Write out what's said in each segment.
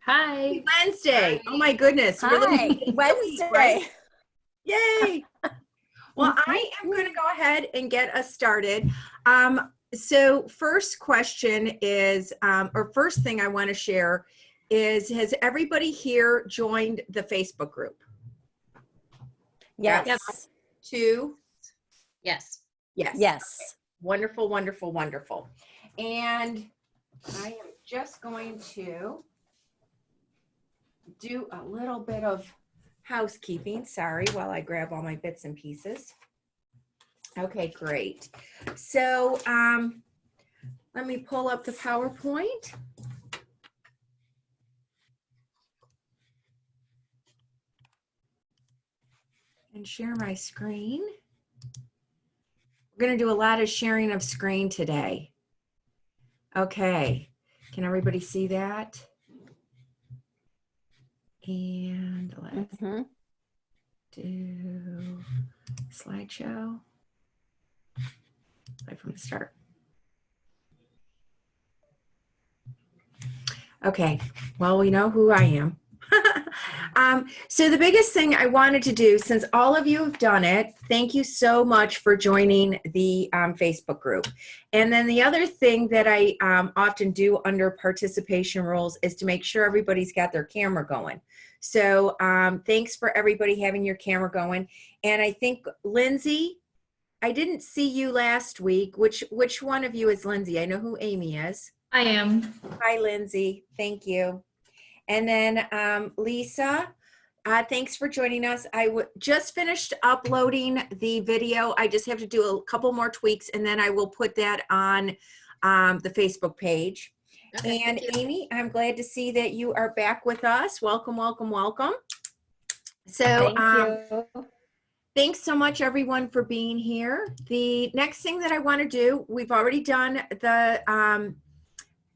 Hi. Wednesday. Oh my goodness. We're Hi, living in the week, Wednesday. right? Yay. Well, I am going to go ahead and get us started. So first question is, or first thing I want to share is, has everybody here joined the Facebook group? Yes. Yep. Two? Yes. Yes. Yes. Wonderful, wonderful, wonderful. And I am just going to do a little bit of housekeeping, sorry, while I grab all my bits and pieces. Okay, great. So let me pull up the PowerPoint. And share my screen. We're going to do a lot of sharing of screen today. Okay, can everybody see that? And let's do slideshow. Right from the start. Okay, well, we know who I am. So the biggest thing I wanted to do, since all of you have done it, thank you so much for joining the Facebook group. And then the other thing that I often do under participation rules is to make sure everybody's got their camera going. So thanks for everybody having your camera going. And I think, Lindsay, I didn't see you last week. Which one of you is Lindsay? I know who Amy is. I am. Hi, Lindsay. Thank you. And then Lisa, thanks for joining us. I just finished uploading the video. I just have to do a couple more tweaks, and then I will put that on the Facebook page. Okay, and Amy, I'm glad to see that you are back with us. Welcome, welcome, welcome. So Thank you. Thanks so much, everyone, for being here. The next thing that I want to do, we've already done the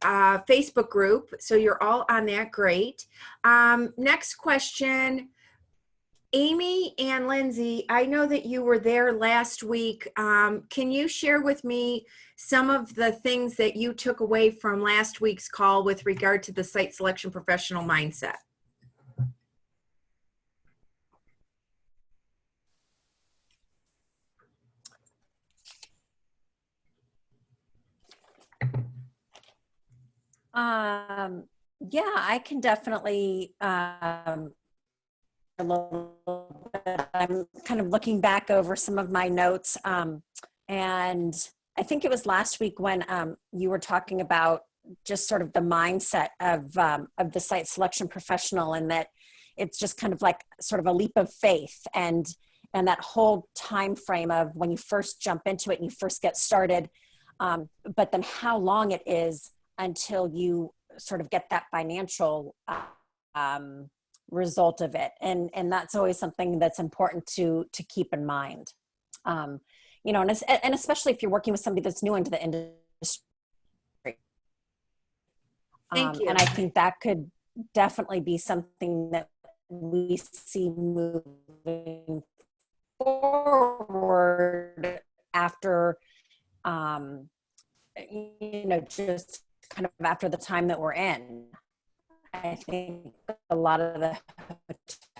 Facebook group, so you're all on that. Great. Next question, Amy and Lindsay, I know that you were there last week. Can you share with me some of the things that you took away from last week's call with regard to the site selection professional mindset? Yeah, I can definitely a little bit. I'm kind of looking back over some of my notes, and I think it was last week when you were talking about just sort of the mindset of the site selection professional, and that it's just kind of like sort of a leap of faith, and that whole time frame of when you first jump into it and you first get started, but then how long it is until you sort of get that financial result of it. And that's always something that's important to keep in mind. You know, and especially if you're working with somebody that's new into the industry. Thank you. And I think that could definitely be something that we see moving forward after, you know, just kind of after the time that we're in. I think a lot of the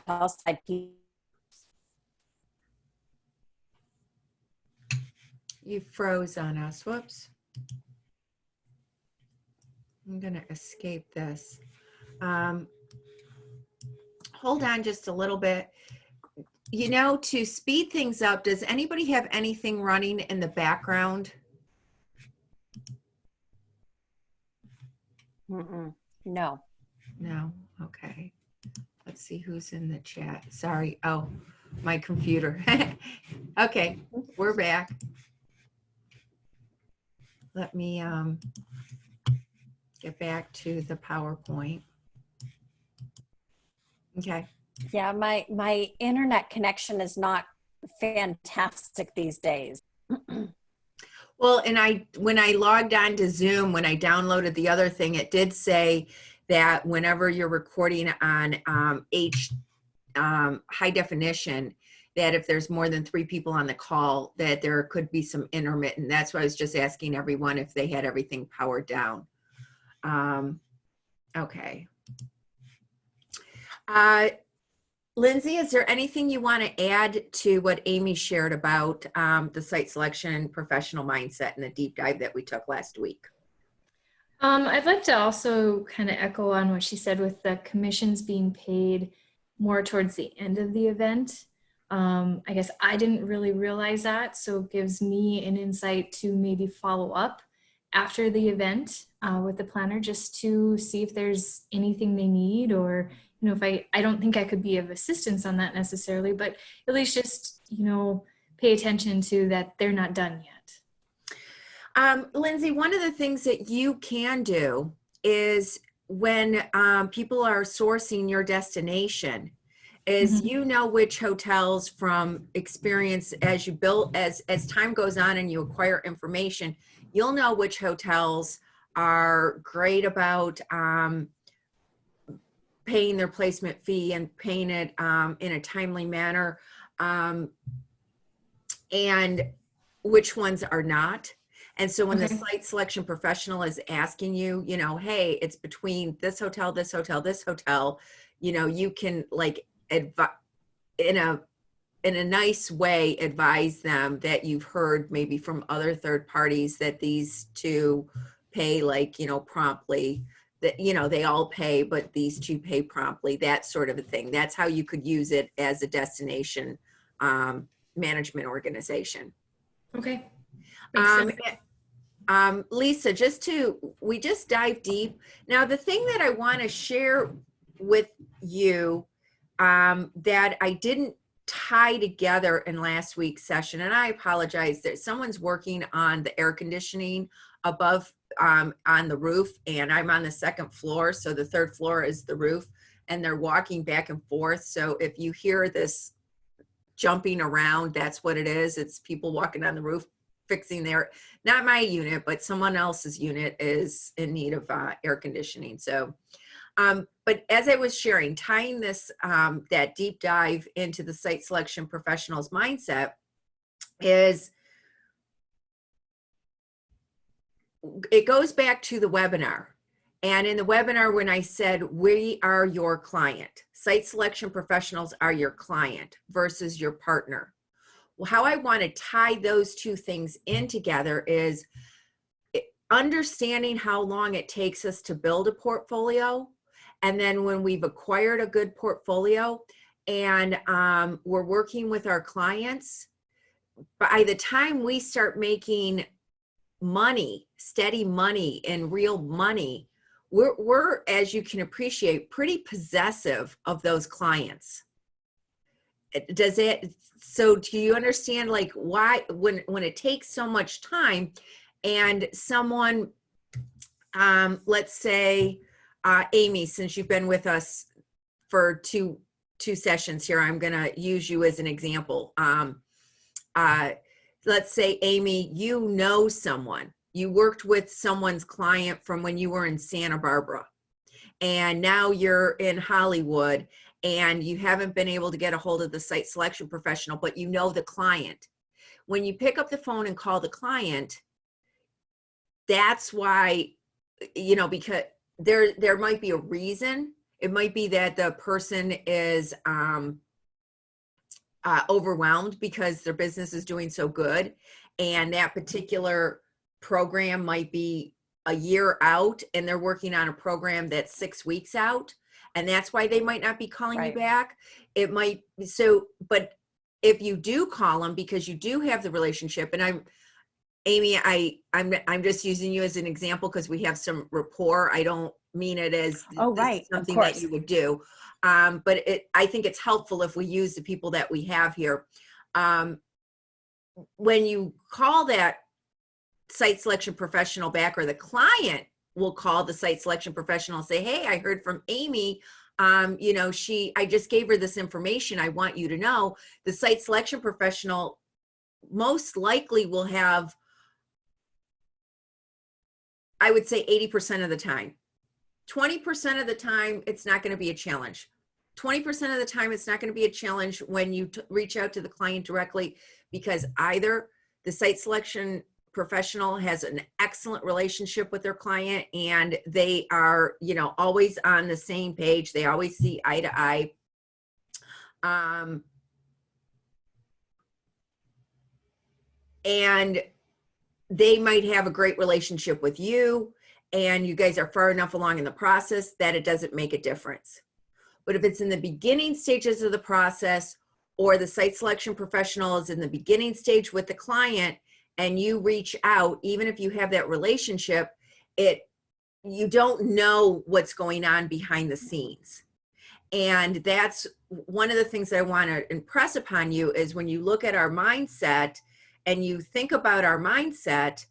hotel side people. You froze on us. Whoops. I'm going to escape this. Hold on just a little bit. You know, to speed things up, does anybody have anything running in the background? No. No? Okay. Let's see who's in the chat. Sorry. Oh, my computer. Okay, we're back. Let me get back to the PowerPoint. Okay. Yeah, my internet connection is not fantastic these days. Well, and when I logged on to Zoom, when I downloaded the other thing, it did say that whenever you're recording on high definition, that if there's more than 3 people on the call, that there could be some intermittent. That's why I was just asking everyone if they had everything powered down. Okay. Lindsay, is there anything you want to add to what Amy shared about the site selection professional mindset and the deep dive that we took last week? I'd like to also kind of echo on what she said with the commissions being paid more towards the end of the event. I guess I didn't really realize that, so it gives me an insight to maybe follow up after the event with the planner just to see if there's anything they need, or if I don't think I could be of assistance on that necessarily, but at least just, pay attention to that they're not done yet. Lindsay, one of the things that you can do is when people are sourcing your destination is which hotels from experience as you build, as time goes on and you acquire information, you'll know which hotels are great about paying their placement fee and paying it in a timely manner, and which ones are not. And so when the site selection professional is asking you, hey, it's between this hotel, this hotel, this hotel, you can like in a nice way advise them that you've heard maybe from other third parties that these two pay promptly, that, they all pay, but these two pay promptly, that sort of a thing. That's how you could use it as a destination management organization. Okay. Makes sense. Lisa, we just dive deep. Now, the thing that I want to share with you that I didn't tie together in last week's session, and I apologize that someone's working on the air conditioning above on the roof, and I'm on the second floor, so the third floor is the roof, and they're walking back and forth. So if you hear this jumping around, that's what it is. It's people walking on the roof fixing their, not my unit, but someone else's unit is in need of air conditioning. So, but as I was sharing, tying this, that deep dive into the site selection professional's mindset is, it goes back to the webinar. And in the webinar, when I said, we are your client, site selection professionals are your client versus your partner. Well, how I want to tie those two things in together is understanding how long it takes us to build a portfolio. And then when we've acquired a good portfolio and we're working with our clients, by the time we start making money, steady money and real money, we're, as you can appreciate, pretty possessive of those clients. Does it, so do you understand like why, when it takes so much time and someone, let's say, Amy, since you've been with us for two sessions here, I'm gonna use you as an example. Let's say, Amy, you know someone, you worked with someone's client from when you were in Santa Barbara, and now you're in Hollywood, and you haven't been able to get a hold of the site selection professional, but you know the client. When you pick up the phone and call the client, that's why, because there might be a reason. It might be that the person is overwhelmed because their business is doing so good, and that particular program might be a year out, and they're working on a program that's 6 weeks out. And that's why they might not be calling you back. It might, so, but if you do call them because you do have the relationship, and Amy, I'm just using you as an example because we have some rapport. I don't mean it as something that you would do. But I think it's helpful if we use the people that we have here. When you call that site selection professional back, or the client will call the site selection professional and say, hey, I heard from Amy, I just gave her this information. I want you to know the site selection professional most likely will have, I would say 80% of the time. 20% of the time, it's not going to be a challenge. 20% of the time, it's not going to be a challenge when you reach out to the client directly, because either the site selection professional has an excellent relationship with their client, and they are, always on the same page. They always see eye to eye. And they might have a great relationship with you, and you guys are far enough along in the process that it doesn't make a difference. But if it's in the beginning stages of the process, or the site selection professional is in the beginning stage with the client, and you reach out, even if you have that relationship, you don't know what's going on behind the scenes. And that's one of the things that I want to impress upon you is when you look at our mindset and you think about our mindset,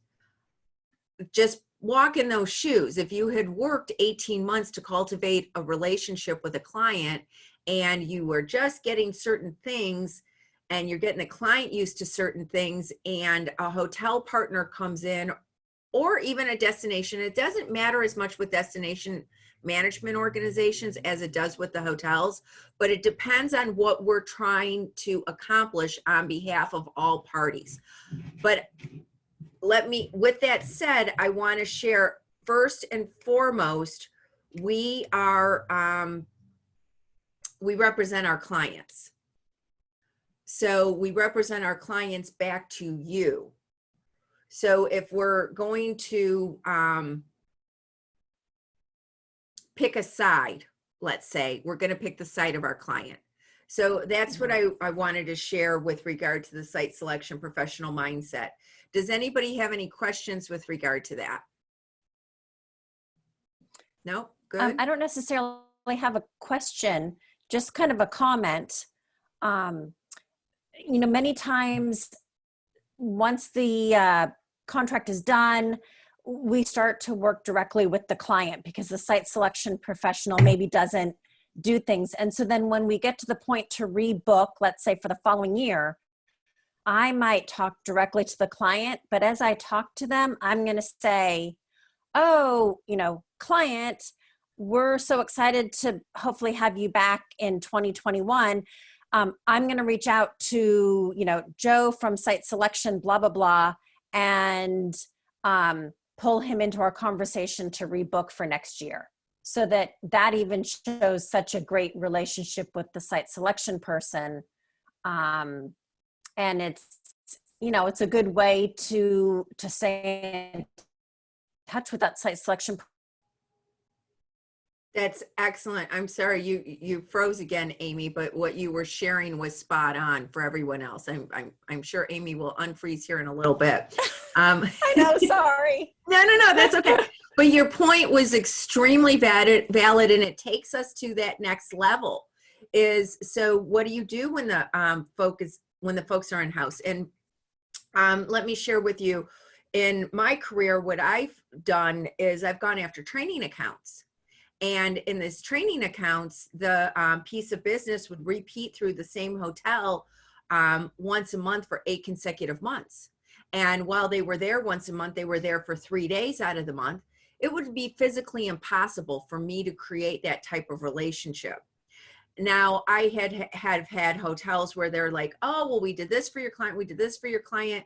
just walk in those shoes. If you had worked 18 months to cultivate a relationship with a client, and you were just getting certain things, and you're getting the client used to certain things, and a hotel partner comes in, or even a destination, it doesn't matter as much with destination management organizations as it does with the hotels, but it depends on what we're trying to accomplish on behalf of all parties. But with that said, I want to share, first and foremost, we represent our clients. So we represent our clients back to you. So if we're going to pick a side, let's say, we're going to pick the side of our client. So that's what I wanted to share with regard to the site selection professional mindset. Does anybody have any questions with regard to that? No? Good. I don't necessarily have a question, just kind of a comment. Many times once the contract is done, we start to work directly with the client because the site selection professional maybe doesn't do things. And so then when we get to the point to rebook, let's say for the following year, I might talk directly to the client, but as I talk to them, I'm going to say, oh, client, we're so excited to hopefully have you back in 2021. I'm going to reach out to, Joe from site selection, blah, blah, blah, and pull him into our conversation to rebook for next year. So that even shows such a great relationship with the site selection person. And it's a good way to stay in touch with that site selection. That's excellent. I'm sorry you froze again, Amy, but what you were sharing was spot on for everyone else. I'm sure Amy will unfreeze here in a little bit. I know, sorry. No, that's okay. But your point was extremely valid, and it takes us to that next level. So what do you do when the folks are in house? And let me share with you, in my career, what I've done is I've gone after training accounts. And in this training accounts, the piece of business would repeat through the same hotel once a month for 8 consecutive months. And while they were there once a month, they were there for 3 days out of the month. It would be physically impossible for me to create that type of relationship. Now, I have had hotels where they're like, oh, well, we did this for your client. We did this for your client.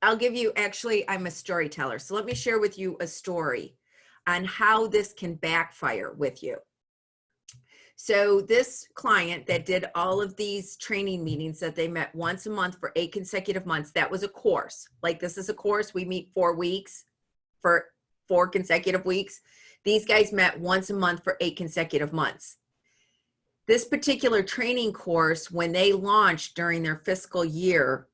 I'll give you, actually, I'm a storyteller. So let me share with you a story on how this can backfire with you. So this client that did all of these training meetings that they met once a month for 8 consecutive months, that was a course. Like, this is a course. We meet 4 weeks for 4 consecutive weeks. These guys met once a month for 8 consecutive months. This particular training course, when they launched during their fiscal year,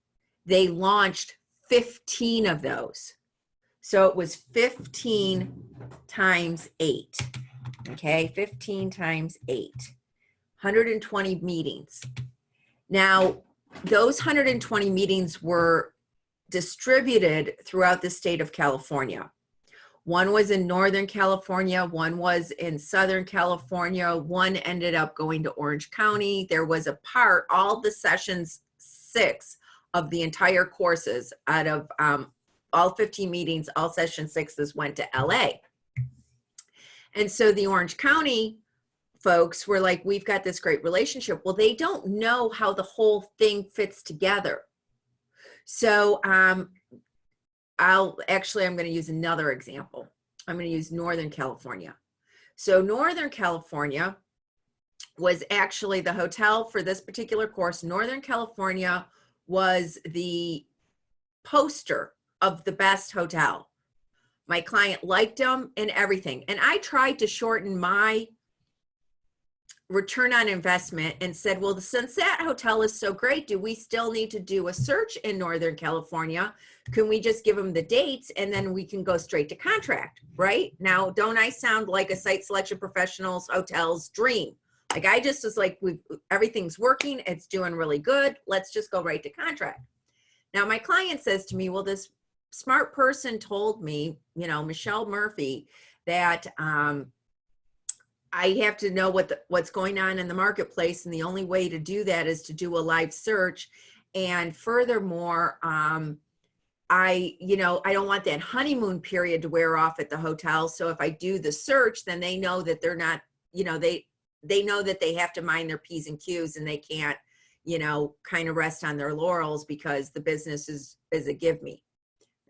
they launched 15 of those. So it was 15 times 8. Okay, 15 times 8. 120 meetings. Now, those 120 meetings were distributed throughout the state of California. One was in Northern California, one was in Southern California, one ended up going to Orange County. There was a part, all the sessions 6 of the entire courses out of all 15 meetings, all session 6s went to LA. And so the Orange County folks were like, we've got this great relationship. Well, they don't know how the whole thing fits together. So I'm going to use another example. I'm going to use Northern California. So Northern California was actually the hotel for this particular course. Northern California was the poster of the best hotel. My client liked them and everything. And I tried to shorten my return on investment and said, well, since that hotel is so great, do we still need to do a search in Northern California? Can we just give them the dates and then we can go straight to contract, right? Now, don't I sound like a site selection professional's hotel's dream? Like I just was like, everything's working. It's doing really good. Let's just go right to contract. Now, my client says to me, well, this smart person told me, Michelle Murphy, that I have to know what's going on in the marketplace. And the only way to do that is to do a live search. And furthermore, I don't want that honeymoon period to wear off at the hotel. So if I do the search, then they know that they're not, they know that they have to mind their P's and Q's and they can't, kind of rest on their laurels because the business is a give me.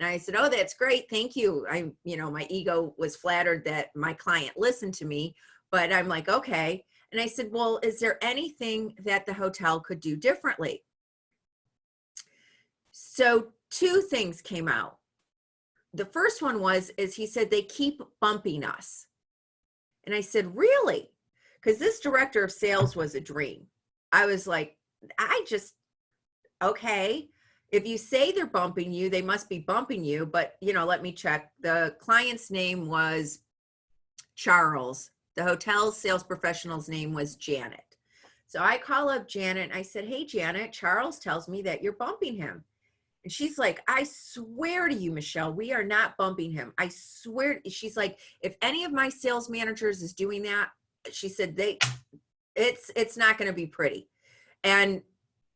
And I said, oh, that's great. Thank you. My ego was flattered that my client listened to me, but I'm like, okay. And I said, well, is there anything that the hotel could do differently? So 2 things came out. The first one is he said, they keep bumping us. And I said, really? Because this director of sales was a dream. I was like, okay. If you say they're bumping you, they must be bumping you. But, let me check. The client's name was Charles. The hotel's sales professional's name was Janet. So I call up Janet and I said, hey, Janet, Charles tells me that you're bumping him. And she's like, I swear to you, Michelle, we are not bumping him. I swear. She's like, if any of my sales managers is doing that, she said, it's not going to be pretty. And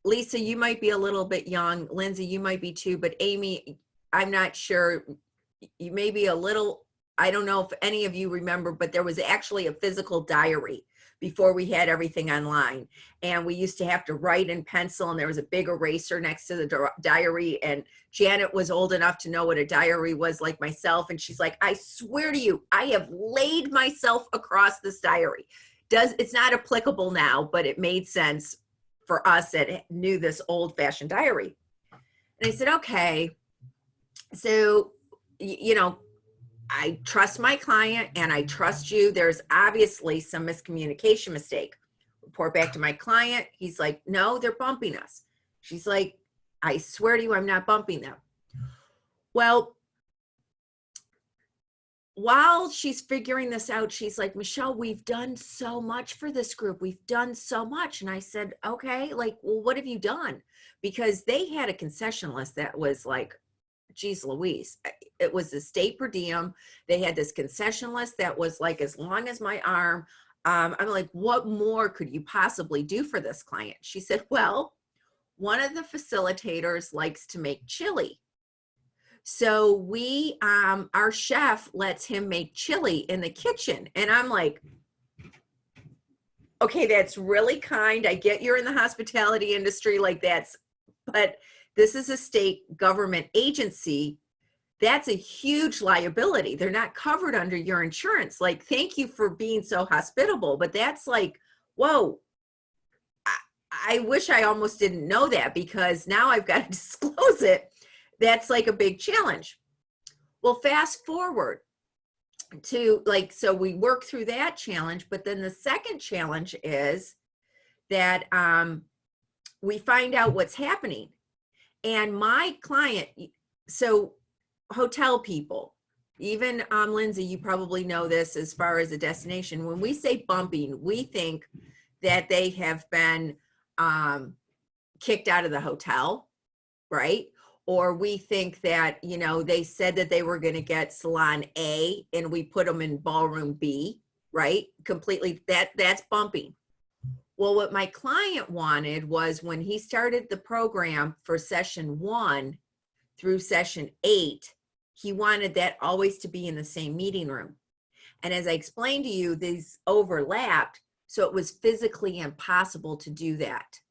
Lisa, you might be a little bit young. Lindsay, you might be too, but Amy, I'm not sure. You may be a little, I don't know if any of you remember, but there was actually a physical diary before we had everything online. And we used to have to write in pencil and there was a big eraser next to the diary. And Janet was old enough to know what a diary was like myself. And she's like, I swear to you, I have laid myself across this diary. It's not applicable now, but it made sense for us that knew this old fashioned diary. And I said, okay, so, I trust my client and I trust you. There's obviously some miscommunication mistake. Report back to my client. He's like, no, they're bumping us. She's like, I swear to you, I'm not bumping them. Well, while she's figuring this out, she's like, Michelle, we've done so much for this group. We've done so much. And I said, okay, well, what have you done? Because they had a concession list that was like, geez Louise, it was the state per diem. They had this concession list that was like as long as my arm. I'm like, what more could you possibly do for this client? She said, well, one of the facilitators likes to make chili. So our chef lets him make chili in the kitchen. And I'm like, okay, that's really kind. I get you're in the hospitality industry but this is a state government agency. That's a huge liability. They're not covered under your insurance. Like, thank you for being so hospitable, but that's like, whoa, I wish I almost didn't know that because now I've got to disclose it. That's like a big challenge. Well, fast forward to so we work through that challenge, but then the second challenge is that we find out what's happening. And my client, so hotel people, even Lindsay, you probably know this as far as a destination. When we say bumping, we think that they have been kicked out of the hotel, right? Or we think that, they said that they were going to get salon A and we put them in ballroom B, right? Completely, that's bumping. Well, what my client wanted was when he started the program for session 1 through session 8, he wanted that always to be in the same meeting room. And as I explained to you, these overlapped. So it was physically impossible to do that.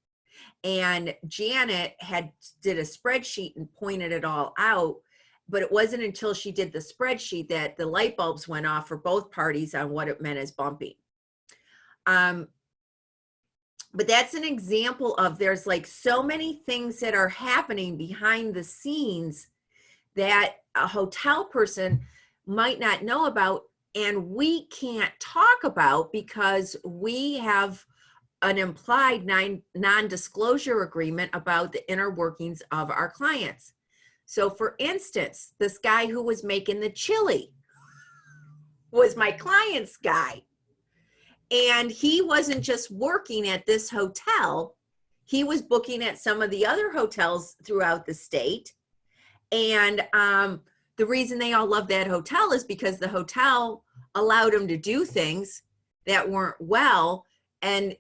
And Janet did a spreadsheet and pointed it all out, but it wasn't until she did the spreadsheet that the light bulbs went off for both parties on what it meant as bumping. But that's an example of, there's like so many things that are happening behind the scenes that a hotel person might not know about, and we can't talk about because we have an implied non-disclosure agreement about the inner workings of our clients. So for instance, this guy who was making the chili was my client's guy. And he wasn't just working at this hotel, he was booking at some of the other hotels throughout the state. And the reason they all love that hotel is because the hotel allowed him to do things that weren't well, and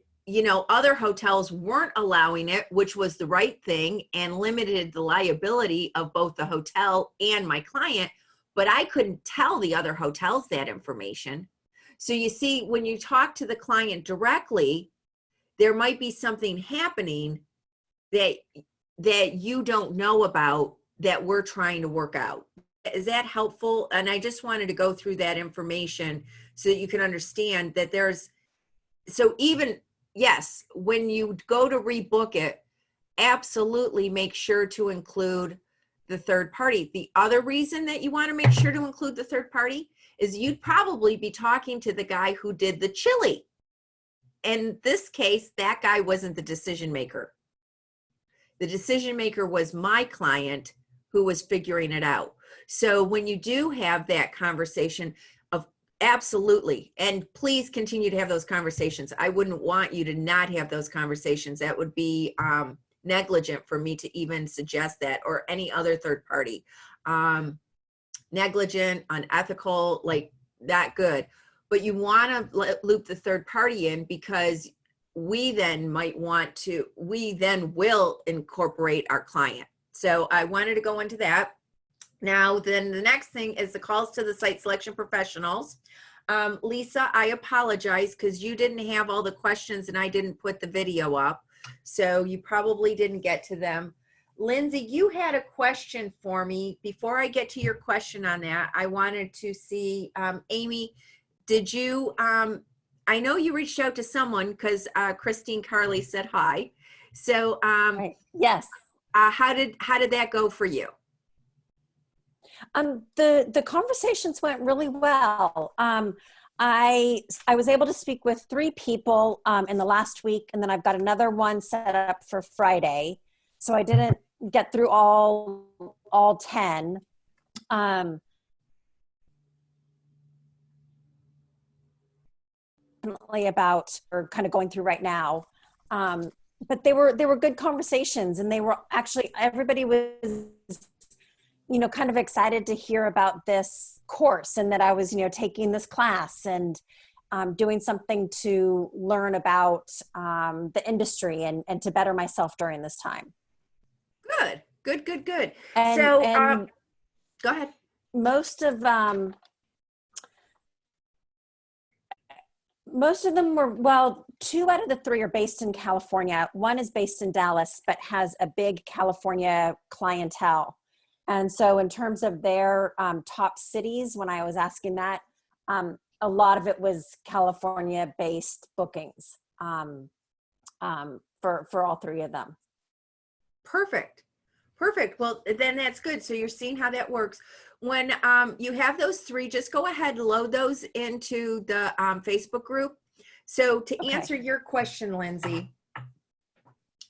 other hotels weren't allowing it, which was the right thing, and limited the liability of both the hotel and my client. But I couldn't tell the other hotels that information. So you see, when you talk to the client directly, there might be something happening that you don't know about that we're trying to work out. Is that helpful? And I just wanted to go through that information so that you can understand that yes, when you go to rebook it, absolutely make sure to include the third party. The other reason that you want to make sure to include the third party is you'd probably be talking to the guy who did the chili. In this case, that guy wasn't the decision maker. The decision maker was my client who was figuring it out. So when you do have that conversation, absolutely, and please continue to have those conversations. I wouldn't want you to not have those conversations. That would be negligent for me to even suggest that, or any other third party. Negligent, unethical, like not good. But you want to loop the third party in, because we then will incorporate our client. So I wanted to go into that. Now, then the next thing is the calls to the site selection professionals. Lisa, I apologize because you didn't have all the questions and I didn't put the video up. So you probably didn't get to them. Lindsay, you had a question for me. Before I get to your question on that, I wanted to see, Amy, did you, I know you reached out to someone because Christine Carley said hi. So Right. Yes. how did that go for you? The conversations went really well. I was able to speak with 3 people in the last week, and then I've got another one set up for Friday. So I didn't get through all 10. About, or kind of going through right now. But they were good conversations, and they were actually, everybody was kind of excited to hear about this course, and that I was, taking this class and doing something to learn about the industry and to better myself during this time. Good. And, so go ahead. Most of them were, well, 2 out of the 3 are based in California. One is based in Dallas, but has a big California clientele. And so in terms of their top cities, when I was asking that, a lot of it was California-based bookings for all 3 of them. Perfect. Well, then that's good. So you're seeing how that works. When you have those 3, just go ahead and load those into the Facebook group. So to answer your question, Lindsay,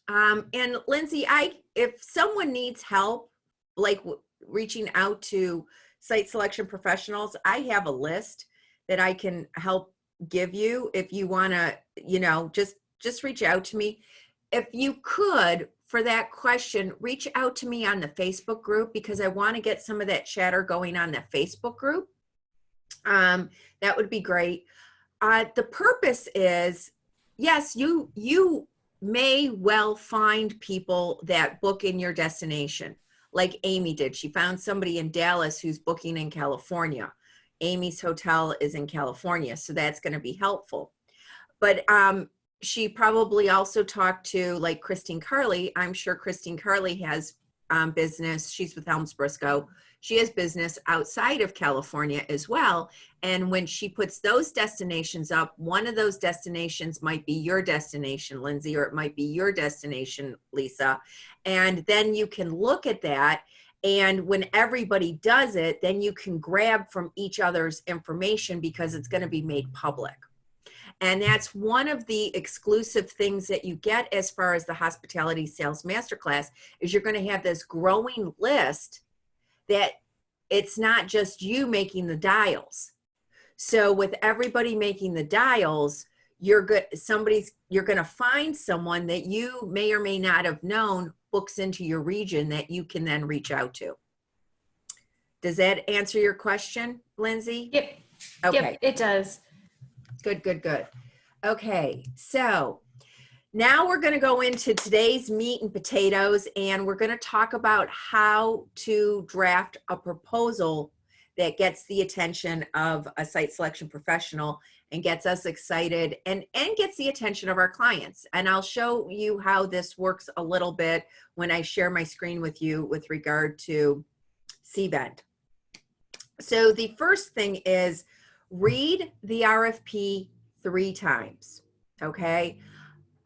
and Lindsay, if someone needs help, like reaching out to site selection professionals, I have a list that I can help give you. If you want to, just reach out to me. If you could, for that question, reach out to me on the Facebook group, because I want to get some of that chatter going on the Facebook group. That would be great. The purpose is, yes, you may well find people that book in your destination, like Amy did. She found somebody in Dallas who's booking in California. Amy's hotel is in California, so that's going to be helpful. But she probably also talked to like Christine Carley. I'm sure Christine Carley has business. She's with Helms Briscoe. She has business outside of California as well. And when she puts those destinations up, one of those destinations might be your destination, Lindsay, or it might be your destination, Lisa. And then you can look at that. And when everybody does it, then you can grab from each other's information because it's going to be made public. And that's one of the exclusive things that you get as far as the Hospitality Sales Masterclass is you're going to have this growing list that it's not just you making the dials. So with everybody making the dials, you're going to find someone that you may or may not have known books into your region that you can then reach out to. Does that answer your question, Lindsay? Yep. Okay. Yep, it does. Good, good, good. Okay, so now we're going to go into today's meat and potatoes, and we're going to talk about how to draft a proposal that gets the attention of a site selection professional and gets us excited and gets the attention of our clients. And I'll show you how this works a little bit when I share my screen with you with regard to Cvent. So the first thing is read the RFP 3 times, okay?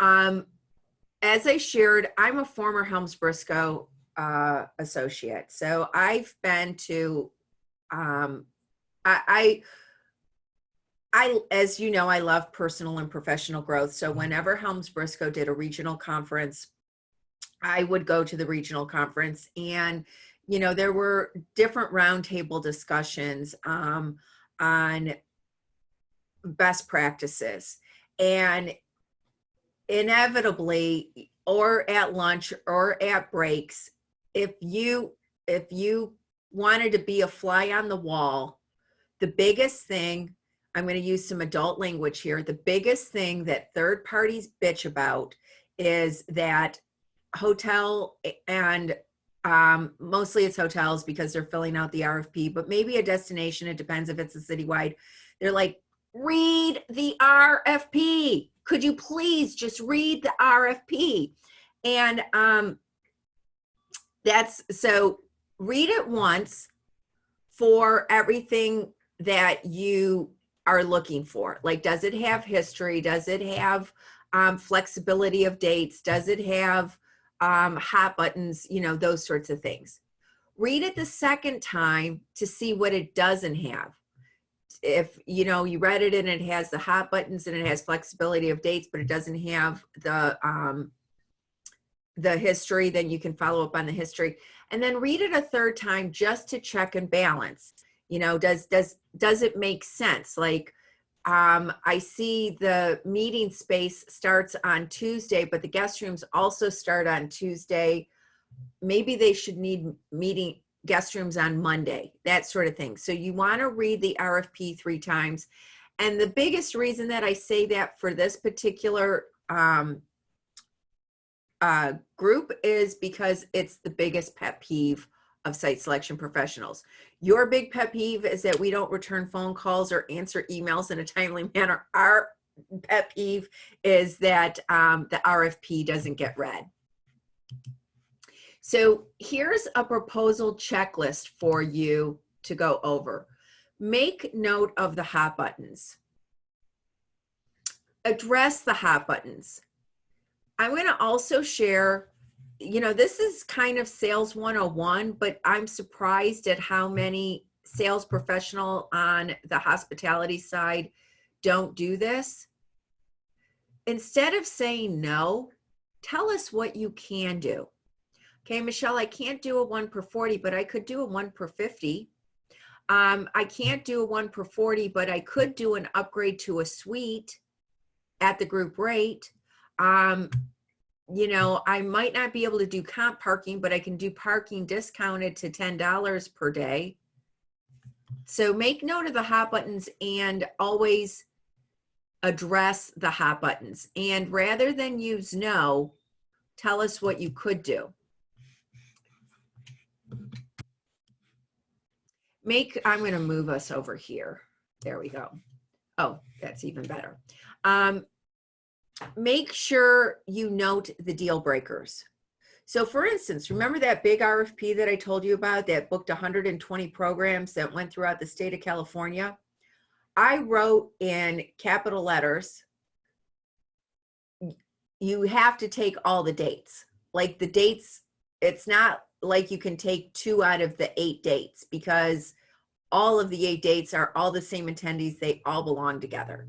As I shared, I'm a former Helms Briscoe associate. So I've been to, as you know, I love personal and professional growth. So whenever Helms Briscoe did a regional conference, I would go to the regional conference, and you know, there were different roundtable discussions on best practices, and inevitably, or at lunch or at breaks, if you wanted to be a fly on the wall, the biggest thing, I'm going to use some adult language here, the biggest thing that third parties bitch about is that hotel, and mostly it's hotels because they're filling out the RFP, but maybe a destination, it depends if it's a citywide. They're like, read the RFP. Could you please just read the RFP? And so read it once for everything that you are looking for. Like, does it have history? Does it have flexibility of dates? Does it have hot buttons? You know, those sorts of things. Read it the second time to see what it doesn't have. If you know you read it and it has the hot buttons and it has flexibility of dates, but it doesn't have the history, then you can follow up on the history, and then read it a third time just to check and balance. You know, does it make sense? Like, I see the meeting space starts on Tuesday, but the guest rooms also start on Tuesday. Maybe they should need meeting guest rooms on Monday, that sort of thing. So you want to read the RFP 3 times. And the biggest reason that I say that for this particular group is because it's the biggest pet peeve of site selection professionals. Your big pet peeve is that we don't return phone calls or answer emails in a timely manner. Our pet peeve is that the RFP doesn't get read. So here's a proposal checklist for you to go over. Make note of the hot buttons. Address the hot buttons. I'm going to also share, you know, this is kind of sales 101, but I'm surprised at how many sales professionals on the hospitality side don't do this. Instead of saying no, tell us what you can do. Okay, Michelle, I can't do a 1 per 40, but I could do a 1 per 50. I can't do a 1 per 40, but I could do an upgrade to a suite at the group rate. You know, I might not be able to do comp parking, but I can do parking discounted to $10 per day. So make note of the hot buttons and always address the hot buttons. And rather than use no, tell us what you could do. I'm going to move us over here. There we go. Oh, that's even better. make sure you note the deal breakers. So for instance, remember that big RFP that I told you about that booked 120 programs that went throughout the state of California? I wrote in capital letters, you have to take all the dates. Like the dates, it's not like you can take 2 out of the 8 dates, because all of the 8 dates are all the same attendees. They all belong together.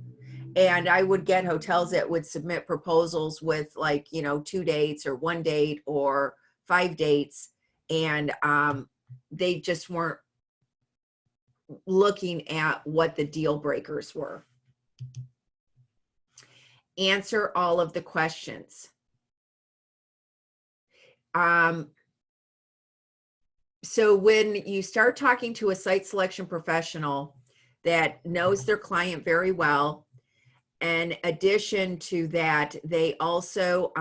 And I would get hotels that would submit proposals with, like, 2 dates or 1 date or 5 dates. And they just weren't looking at what the deal breakers were. Answer all of the questions. So when you start talking to a site selection professional that knows their client very well, in addition to that, they also,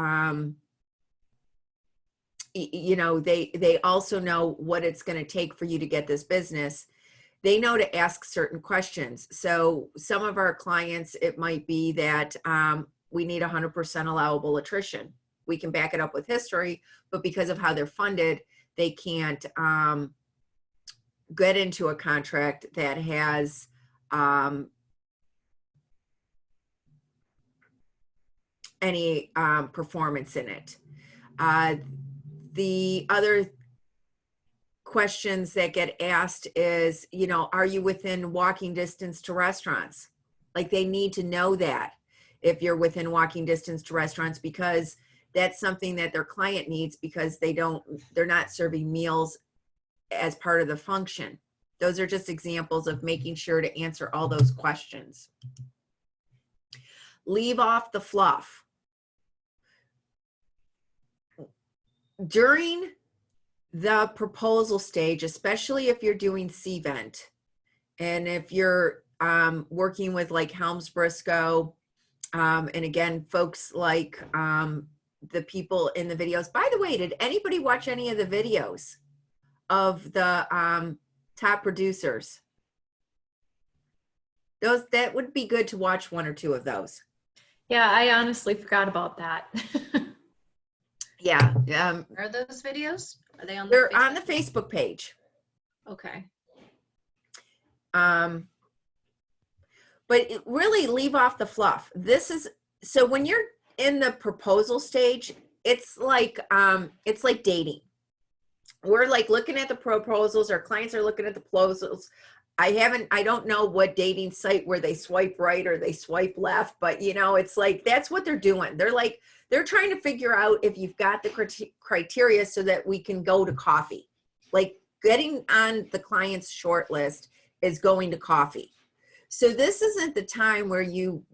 they also know what it's going to take for you to get this business. They know to ask certain questions. So some of our clients, it might be that we need 100% allowable attrition. We can back it up with history, but because of how they're funded, they can't get into a contract that has any performance in it. The other questions that get asked is, are you within walking distance to restaurants? Like, they need to know that if you're within walking distance to restaurants, because that's something that their client needs, because they're not serving meals as part of the function. Those are just examples of making sure to answer all those questions. Leave off the fluff. During the proposal stage, especially if you're doing Cvent, and if you're working with like Helms Briscoe, and again, folks like the people in the videos. By the way, did anybody watch any of the videos of the top producers? That would be good to watch 1 or 2 of those. Yeah, I honestly forgot about that. Yeah. Are those videos? Are they on They're on the Facebook page. Okay. But really leave off the fluff. So when you're in the proposal stage, it's like dating. We're like looking at the proposals. Our clients are looking at the proposals. I don't know what dating site where they swipe right or they swipe left, but it's like, that's what they're doing. They're trying to figure out if you've got the criteria so that we can go to coffee. Like, getting on the client's short list is going to coffee. So this isn't the time where you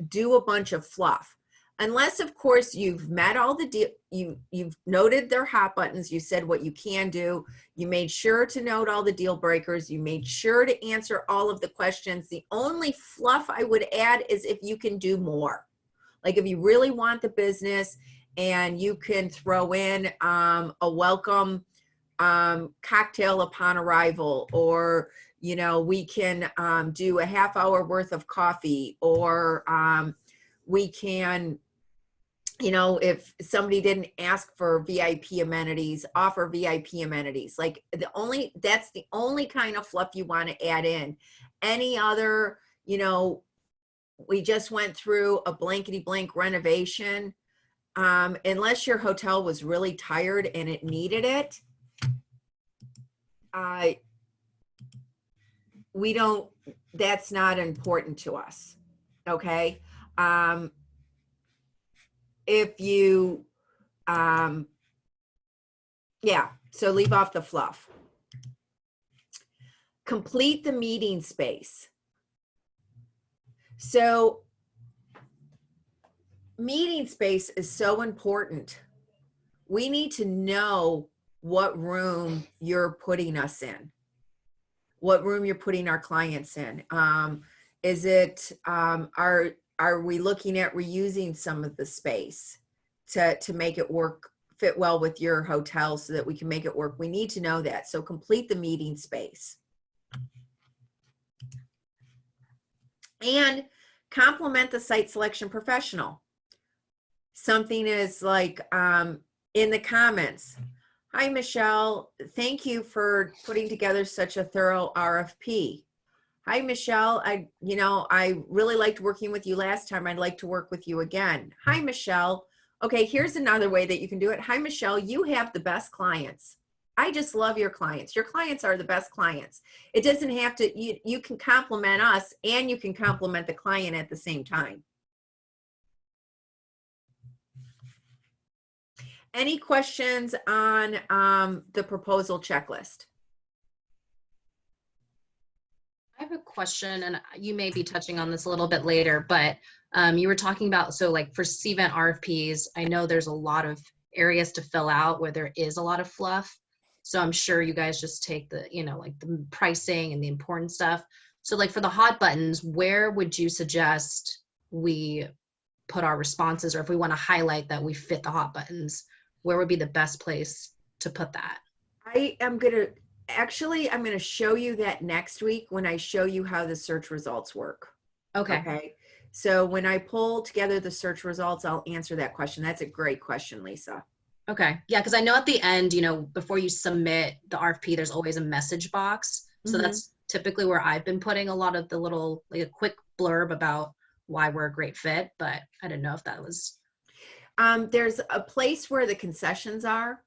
do a bunch of fluff. Unless, of course, you've met all the you've noted their hot buttons, you said what you can do, you made sure to note all the deal breakers, you made sure to answer all of the questions. The only fluff I would add is if you can do more. Like, if you really want the business and you can throw in a welcome cocktail upon arrival, or we can do a half hour worth of coffee, or we can, if somebody didn't ask for VIP amenities, offer VIP amenities. Like, that's the only kind of fluff you want to add in. Any other, we just went through a blankety blank renovation. Unless your hotel was really tired and it needed it, that's not important to us. Okay. If you, so leave off the fluff. Complete the meeting space. So meeting space is so important. We need to know what room you're putting us in, what room you're putting our clients in. Is it, are we looking at reusing some of the space to make it fit well with your hotel so that we can make it work? We need to know that. So complete the meeting space. And Compliment the site selection professional. Something is like in the comments. Hi, Michelle. Thank you for putting together such a thorough RFP. Hi, Michelle. I really liked working with you last time. I'd like to work with you again. Hi, Michelle. Okay, here's another way that you can do it. Hi, Michelle. You have the best clients. I just love your clients. Your clients are the best clients. It doesn't have to, you can compliment us and you can compliment the client at the same time. Any questions on the proposal checklist? I have a question, and you may be touching on this a little bit later, but you were talking about, so like for Cvent RFPs, I know there's a lot of areas to fill out where there is a lot of fluff. So I'm sure you guys just take the, like the pricing and the important stuff. So like for the hot buttons, where would you suggest we put our responses, or if we want to highlight that we fit the hot buttons, where would be the best place to put that? I'm going to show you that next week when I show you how the search results work. Okay. So when I pull together the search results, I'll answer that question. That's a great question, Lisa. Okay. Yeah, because I know at the end, before you submit the RFP, there's always a message box. So that's typically where I've been putting a lot of the little, like a quick blurb about why we're a great fit, but I didn't know if that was. There's a place where the concessions are.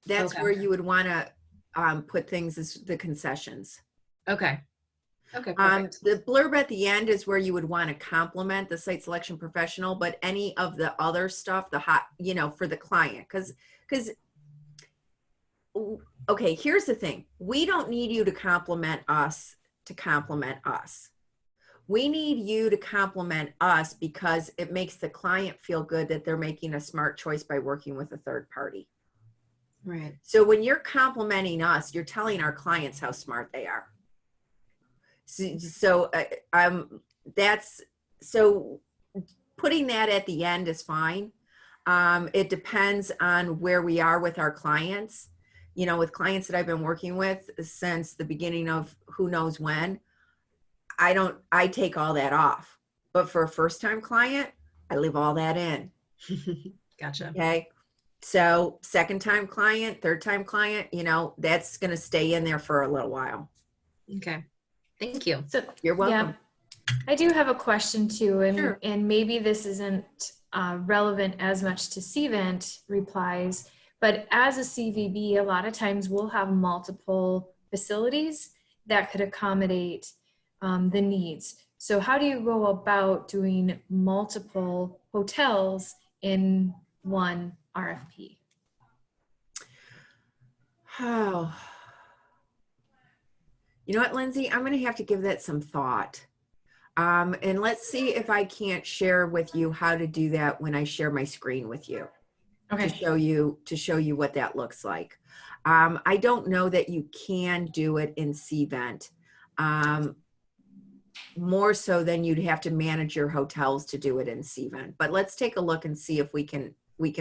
That's Okay. where you would want to put things as the concessions. Okay. Okay. Perfect. The blurb at the end is where you would want to compliment the site selection professional, but any of the other stuff, the hot, for the client, because okay, here's the thing. We don't need you to compliment us to compliment us. We need you to compliment us because it makes the client feel good that they're making a smart choice by working with a third party. Right. So when you're complimenting us, you're telling our clients how smart they are. So putting that at the end is fine. It depends on where we are with our clients. With clients that I've been working with since the beginning of who knows when, I take all that off. But for a first-time client, I leave all that in. Gotcha. Okay. So second-time client, third-time client, that's going to stay in there for a little while. Okay. Thank you. So You're welcome. yeah, I do have a question too, and Sure. and maybe this isn't relevant as much to Cvent replies, but as a CVB, a lot of times we'll have multiple facilities that could accommodate the needs. So how do you go about doing multiple hotels in one RFP? Oh, you know what, Lindsay? I'm going to have to give that some thought. And let's see if I can't share with you how to do that when I share my screen with you. Okay. To show you what that looks like. I don't know that you can do it in Cvent. More so than you'd have to manage your hotels to do it in Cvent. But let's take a look and see if we can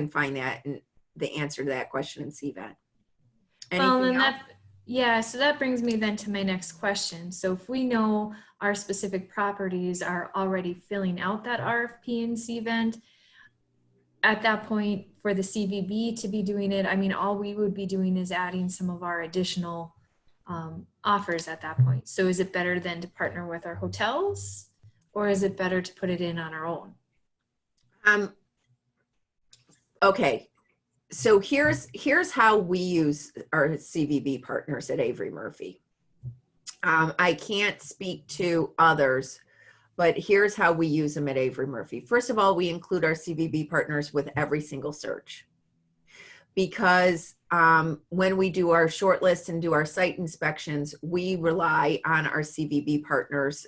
find that and the answer to that question in Cvent. Well, Anything and else? so that brings me then to my next question. So if we know our specific properties are already filling out that RFP in Cvent, at that point for the CVB to be doing it, I mean, all we would be doing is adding some of our additional offers at that point. So is it better then to partner with our hotels, or is it better to put it in on our own? Okay. So here's how we use our CVB partners at Avery Murphy. I can't speak to others, but here's how we use them at Avery Murphy. First of all, we include our CVB partners with every single search, because when we do our shortlist and do our site inspections, we rely on our CVB partners,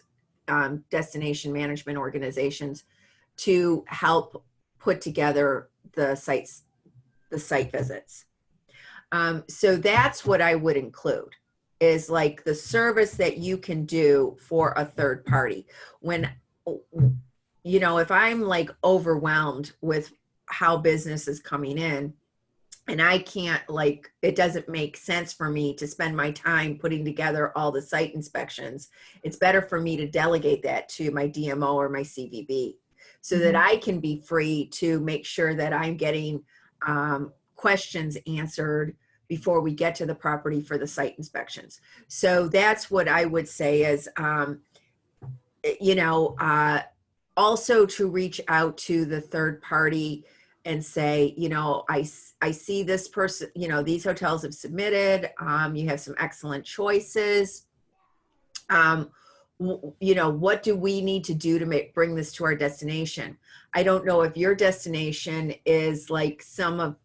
destination management organizations, to help put together the site visits. So that's what I would include, is like the service that you can do for a third party. When, if I'm like overwhelmed with how business is coming in, And I can't, like, it doesn't make sense for me to spend my time putting together all the site inspections. It's better for me to delegate that to my DMO or my CVB so that I can be free to make sure that I'm getting questions answered before we get to the property for the site inspections. So that's what I would say is, also to reach out to the third party and say, I see this person, these hotels have submitted, you have some excellent choices. What do we need to do to bring this to our destination? I don't know if your destination is like some of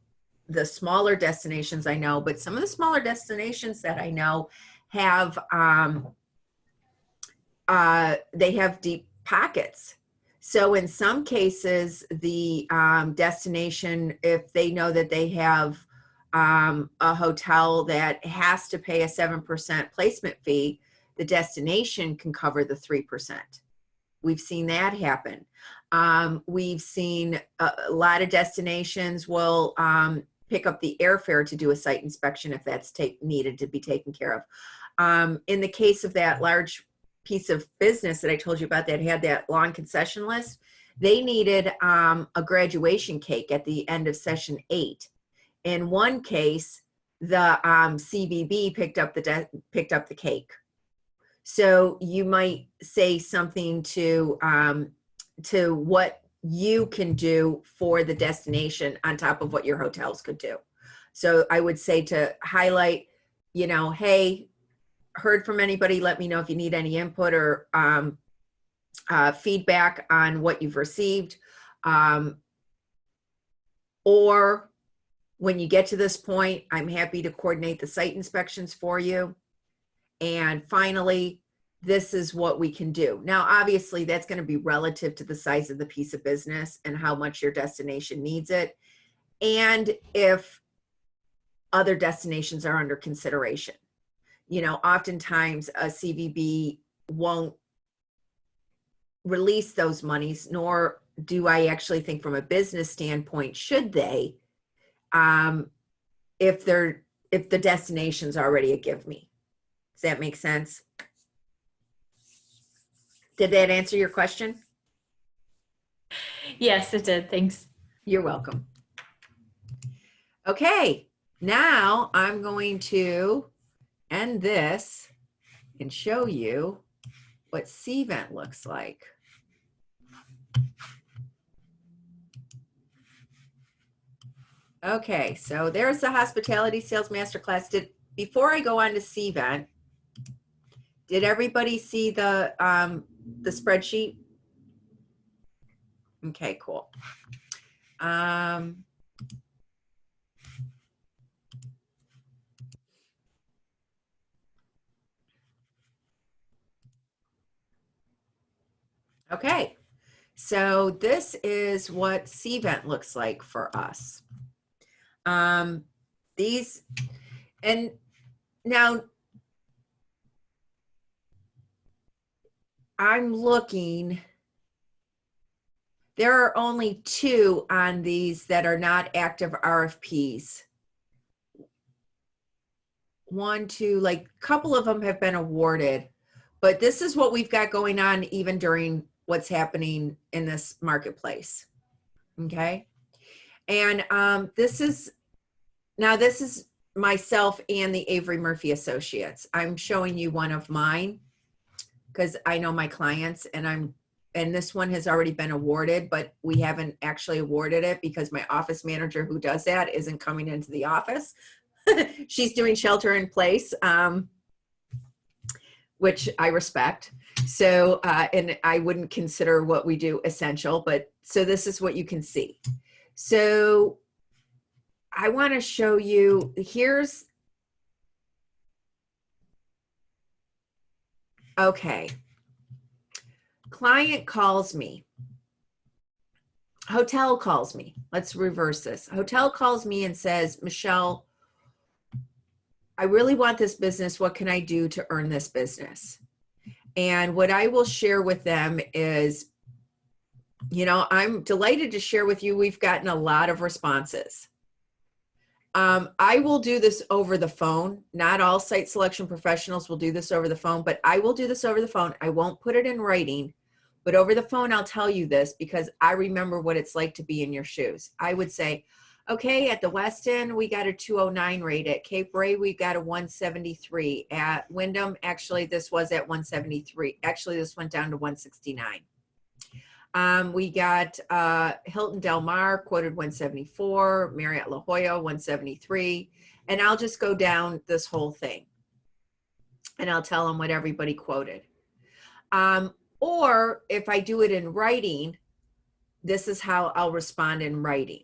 the smaller destinations I know, but some of the smaller destinations that I know have, they have deep pockets. So in some cases, the destination, if they know that they have a hotel that has to pay a 7% placement fee, the destination can cover the 3%. We've seen that happen. We've seen a lot of destinations will pick up the airfare to do a site inspection if that's needed to be taken care of. In the case of that large piece of business that I told you about that had that long concession list, they needed a graduation cake at the end of session 8. In one case, the CVB picked up the cake. So you might say something to what you can do for the destination on top of what your hotels could do. So I would say to highlight, hey, heard from anybody, let me know if you need any input or feedback on what you've received. Or when you get to this point, I'm happy to coordinate the site inspections for you. And finally, this is what we can do. Now, obviously, that's going to be relative to the size of the piece of business and how much your destination needs it. And if other destinations are under consideration. Oftentimes a CVB won't release those monies, nor do I actually think from a business standpoint, should they, if the destination's already a give me. Does that make sense? Did that answer your question? Yes, it did. Thanks. You're welcome. Okay, now I'm going to end this and show you what Cvent looks like. Okay, so there's the hospitality sales masterclass. Before I go on to Cvent, did everybody see the spreadsheet? Okay, cool. Okay, so this is what Cvent looks like for us. These, and now I'm looking, there are only 2 on these that are not active RFPs. 1, 2, like a couple of them have been awarded, but this is what we've got going on even during what's happening in this marketplace. Okay. And this is myself and the Avery Murphy Associates. I'm showing you one of mine because I know my clients, and this one has already been awarded, but we haven't actually awarded it because my office manager who does that isn't coming into the office. She's doing shelter in place, which I respect. So, and I wouldn't consider what we do essential, but so this is what you can see. So I want to show you, okay. Client calls me. Hotel calls me. Let's reverse this. Hotel calls me and says, Michelle, I really want this business. What can I do to earn this business? And what I will share with them is, I'm delighted to share with you, we've gotten a lot of responses. I will do this over the phone. Not all site selection professionals will do this over the phone, but I will do this over the phone. I won't put it in writing, but over the phone, I'll tell you this because I remember what it's like to be in your shoes. I would say, okay, at the West End, we got a 209 rate. At Cape Ray, we got a 173. At Wyndham, actually, this was at 173. Actually, this went down to 169. We got Hilton Del Mar quoted 174, Marriott La Jolla 173, and I'll just go down this whole thing and I'll tell them what everybody quoted. Or if I do it in writing, this is how I'll respond in writing.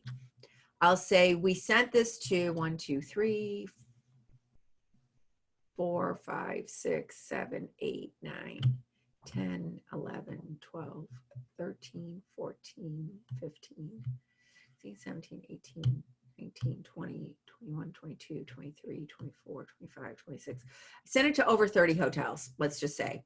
I'll say, we sent this to 1, 2, 3, 4, 5, 6, 7, 8, 9, 10, 11, 12, 13, 14, 15, 16, 17, 18, 19, 20, 21, 22, 23, 24, 25, 26. I sent it to over 30 hotels, let's just say.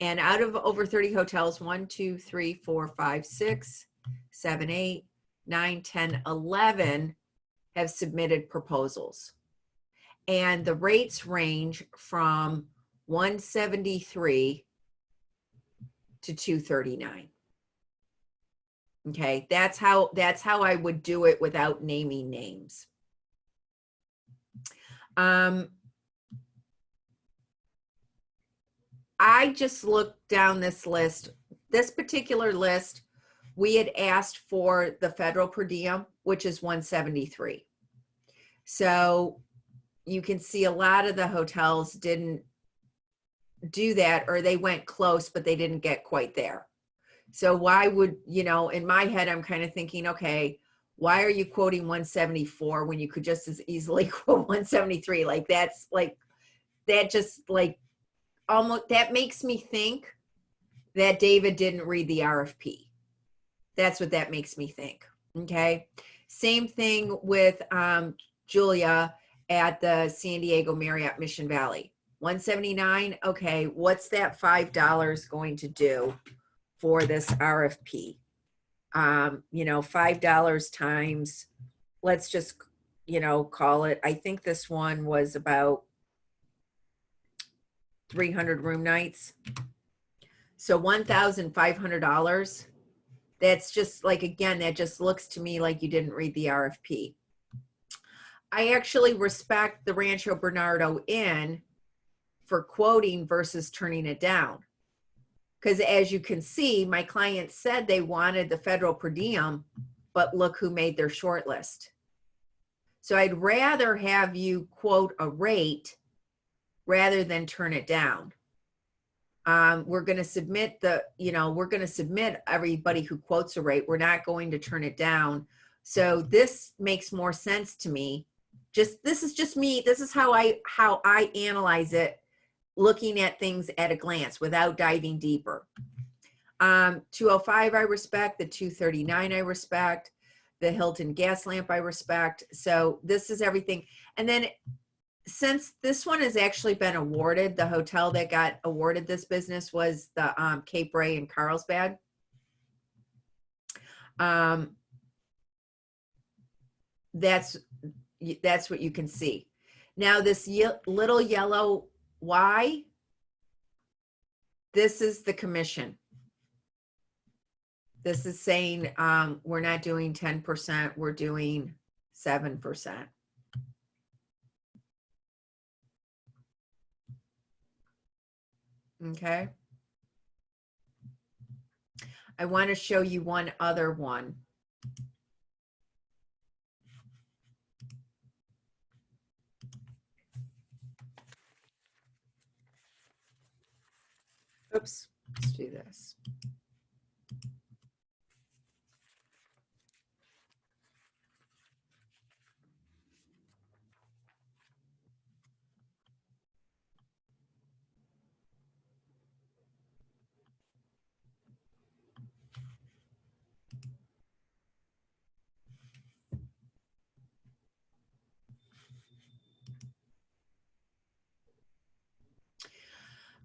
And out of over 30 hotels, 1, 2, 3, 4, 5, 6, 7, 8, 9, 10, 11 have submitted proposals. And the rates range from 173 to 239. Okay, that's how I would do it without naming names. I just looked down this list. This particular list, we had asked for the federal per diem, which is 173. So you can see a lot of the hotels didn't do that, or they went close, but they didn't get quite there. So why would, you know, in my head, I'm kind of thinking, okay, why are you quoting 174 when you could just as easily quote 173? Like that's like, that just like almost, that makes me think that David didn't read the RFP. That's what that makes me think. Okay. Same thing with Julia at the San Diego Marriott Mission Valley. 179. Okay. What's that $5 going to do for this RFP? You know, $5 times, let's just, you know, call it, I think this one was about 300 room nights. So $1,500. That's just like, again, that just looks to me like you didn't read the RFP. I actually respect the Rancho Bernardo Inn for quoting versus turning it down. Because as you can see, my client said they wanted the federal per diem, but look who made their short list. So I'd rather have you quote a rate rather than turn it down. We're going to submit the, you know, we're going to submit everybody who quotes a rate. We're not going to turn it down. So this makes more sense to me. This is just me. This is how I analyze it, looking at things at a glance without diving deeper. 205 I respect, the 239 I respect, the Hilton gas lamp I respect. So this is everything. And then since this one has actually been awarded, the hotel that got awarded this business was the Cape Ray in Carlsbad. That's what you can see. Now this little yellow Y, this is the commission. This is saying we're not doing 10%, we're doing 7%. Okay. I want to show you one other one. Oops, let's do this.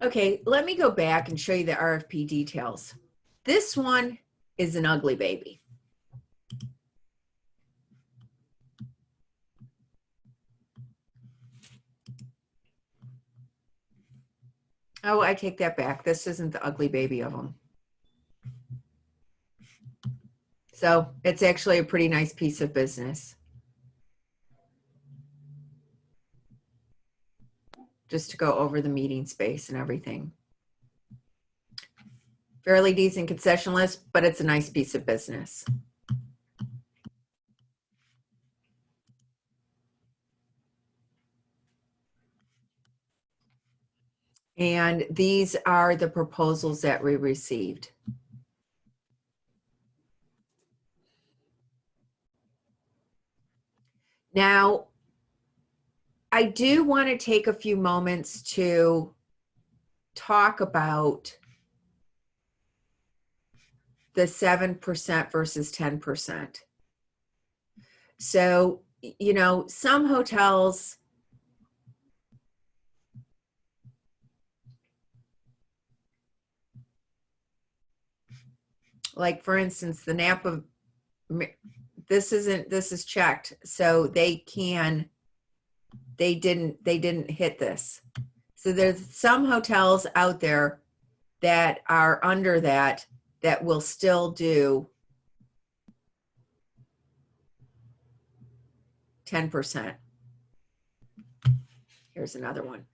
Okay, let me go back and show you the RFP details. This one is an ugly baby. Oh, I take that back. This isn't the ugly baby of them. So it's actually a pretty nice piece of business. Just to go over the meeting space and everything. Fairly decent concession list, but it's a nice piece of business. And these are the proposals that we received. Now, I do want to take a few moments to talk about the 7% versus 10%. So, you know, some hotels, like for instance, the Napa, this is checked. So they didn't hit this. So there's some hotels out there that are under that will still do 10%. Here's another one.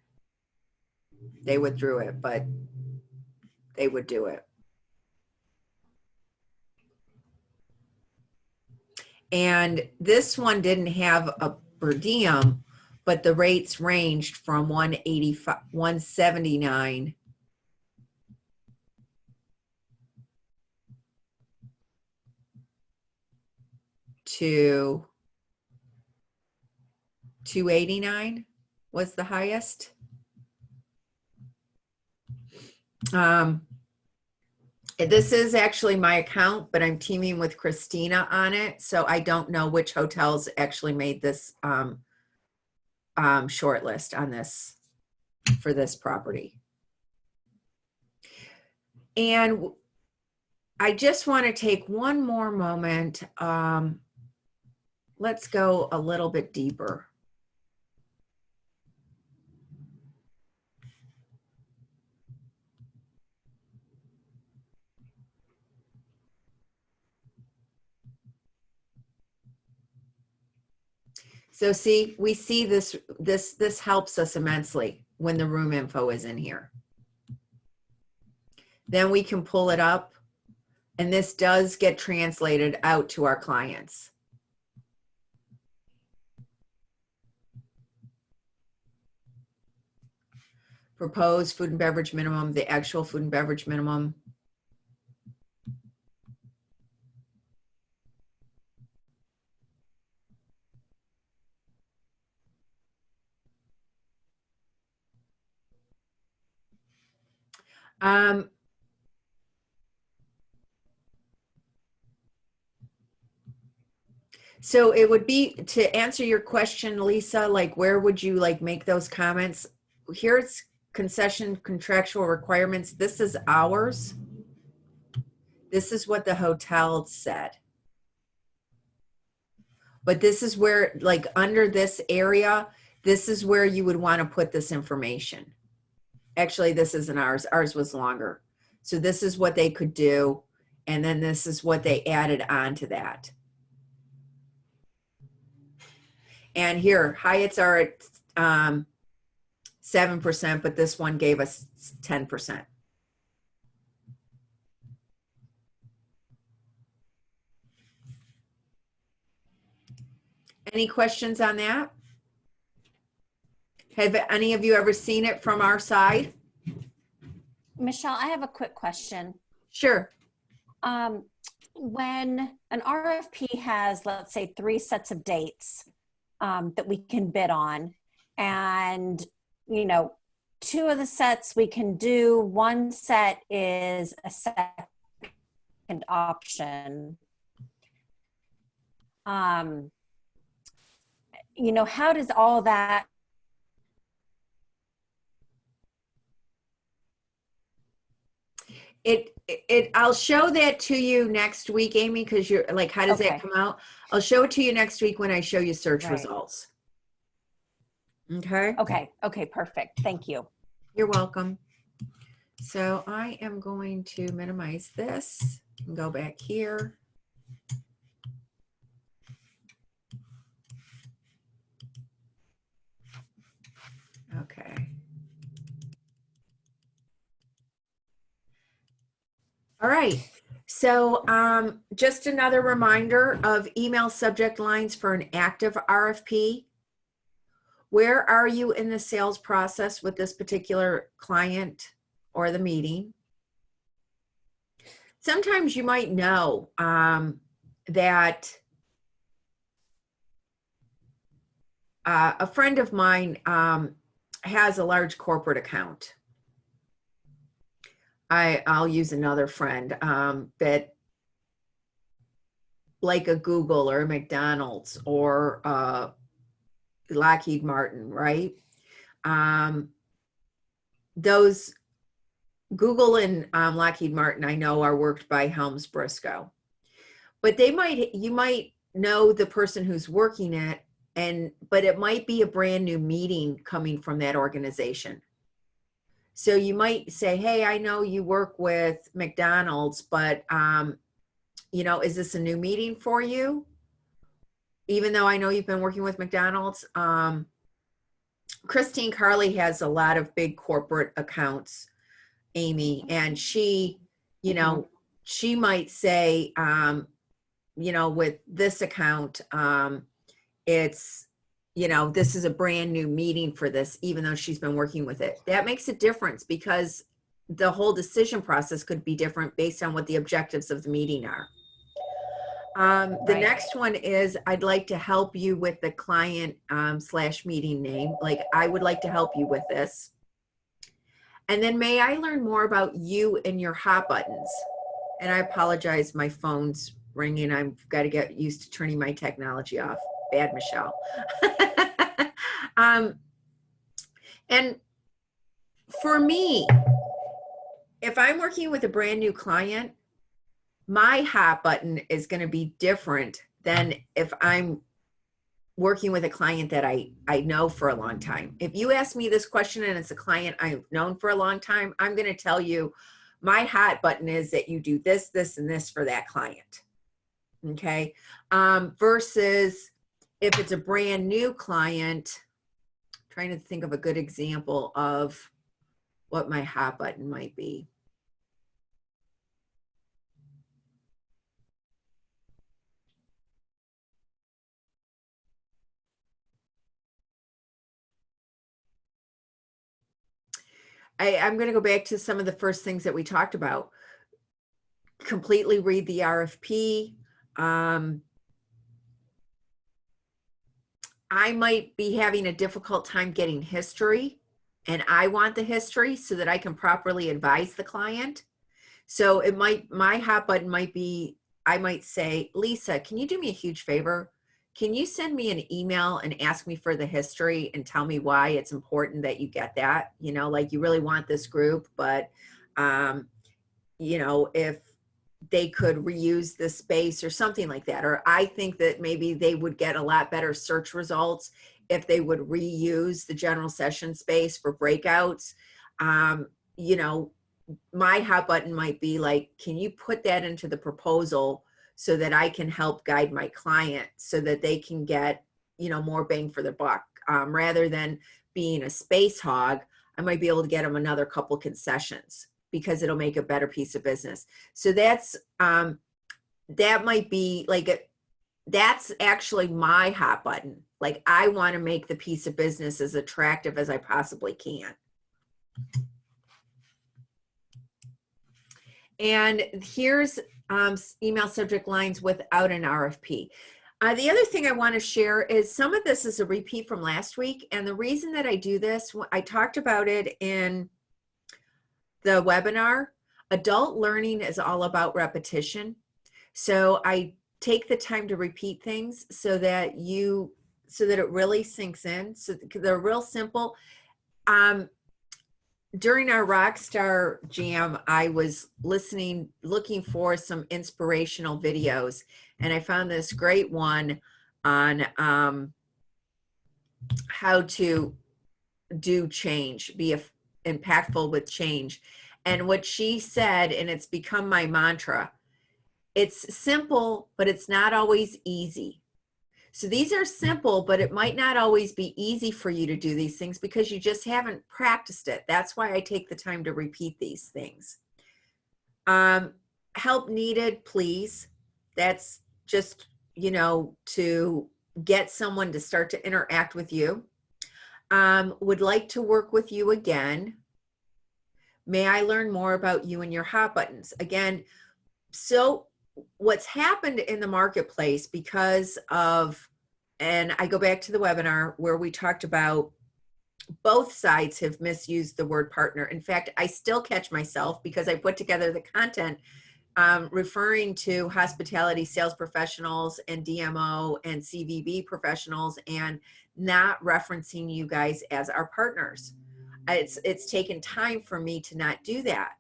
They withdrew it, but they would do it. And this one didn't have a per diem, but the rates ranged from 185, 179 to 289 was the highest. This is actually my account, but I'm teaming with Christina on it. So I don't know which hotels actually made this short list on this for this property. And I just want to take one more moment. Let's go a little bit deeper. So see, we see this helps us immensely when the room info is in here. Then we can pull it up, and this does get translated out to our clients. Proposed food and beverage minimum, the actual food and beverage minimum. So it would be, to answer your question, Lisa, like where would you like make those comments? Here's concession contractual requirements. This is ours. This is what the hotel said. But this is where, like under this area, this is where you would want to put this information. Actually, this isn't ours. Ours was longer. So this is what they could do. And then this is what they added on to that. And here, Hyatts are at 7%, but this one gave us 10%. Any questions on that? Have any of you ever seen it from our side? Michelle, I have a quick question. Sure. When an RFP has, let's say, 3 sets of dates that we can bid on, and, you know, 2 of the sets we can do, 1 set is a second option. You know, how does all that? I'll show that to you next week, Amy, because you're like, how does that come out? I'll show it to you next week when I show you search results. Okay. Okay, perfect. Thank you. You're welcome. So I am going to minimize this and go back here. Okay. All right. So just another reminder of email subject lines for an active RFP. Where are you in the sales process with this particular client or the meeting? Sometimes you might know that a friend of mine has a large corporate account. I'll use another friend that like a Google or a McDonald's or Lockheed Martin, right? Those Google and Lockheed Martin, I know, are worked by Helms Briscoe, but you might know the person who's working it, but it might be a brand new meeting coming from that organization. So you might say, hey, I know you work with McDonald's, but is this a new meeting for you? Even though I know you've been working with McDonald's. Christine Carley has a lot of big corporate accounts, Amy, and she might say, with this account, it's, this is a brand new meeting for this, even though she's been working with it. That makes a difference because the whole decision process could be different based on what the objectives of the meeting are. The next one is, I'd like to help you with the client / meeting name. Like, I would like to help you with this. And then, may I learn more about you and your hot buttons? And I apologize, my phone's ringing. I've got to get used to turning my technology off. Bad Michelle. And for me, if I'm working with a brand new client, my hot button is going to be different than if I'm working with a client that I know for a long time. If you ask me this question and it's a client I've known for a long time, I'm going to tell you my hot button is that you do this, this, and this for that client. Okay. Versus if it's a brand new client, trying to think of a good example of what my hot button might be. I'm going to go back to some of the first things that we talked about. Completely read the RFP. I might be having a difficult time getting history, and I want the history so that I can properly advise the client. So my hot button might be, I might say, Lisa, can you do me a huge favor? Can you send me an email and ask me for the history and tell me why it's important that you get that? Like, you really want this group, but, if they could reuse the space or something like that. Or I think that maybe they would get a lot better search results if they would reuse the general session space for breakouts. My hot button might be like, can you put that into the proposal so that I can help guide my client so that they can get, more bang for their buck, rather than being a space hog. I might be able to get them another couple concessions because it'll make a better piece of business. So that's, that might be like, that's actually my hot button. Like, I want to make the piece of business as attractive as I possibly can. And here's email subject lines without an RFP. The other thing I want to share is some of this is a repeat from last week. And the reason that I do this, I talked about it in the webinar. Adult learning is all about repetition. So I take the time to repeat things so that it really sinks in. So they're real simple. During our Rockstar Jam, I was looking for some inspirational videos, and I found this great one on how to do change, be impactful with change. And what she said, and it's become my mantra, it's simple, but it's not always easy. So these are simple, but it might not always be easy for you to do these things because you just haven't practiced it. That's why I take the time to repeat these things. Help needed, please. That's just, to get someone to start to interact with you. Would like to work with you again. May I learn more about you and your hot buttons? Again, so what's happened in the marketplace because of, and I go back to the webinar where we talked about both sides have misused the word partner. In fact, I still catch myself because I put together the content referring to hospitality sales professionals and DMO and CVB professionals and not referencing you guys as our partners. It's taken time for me to not do that.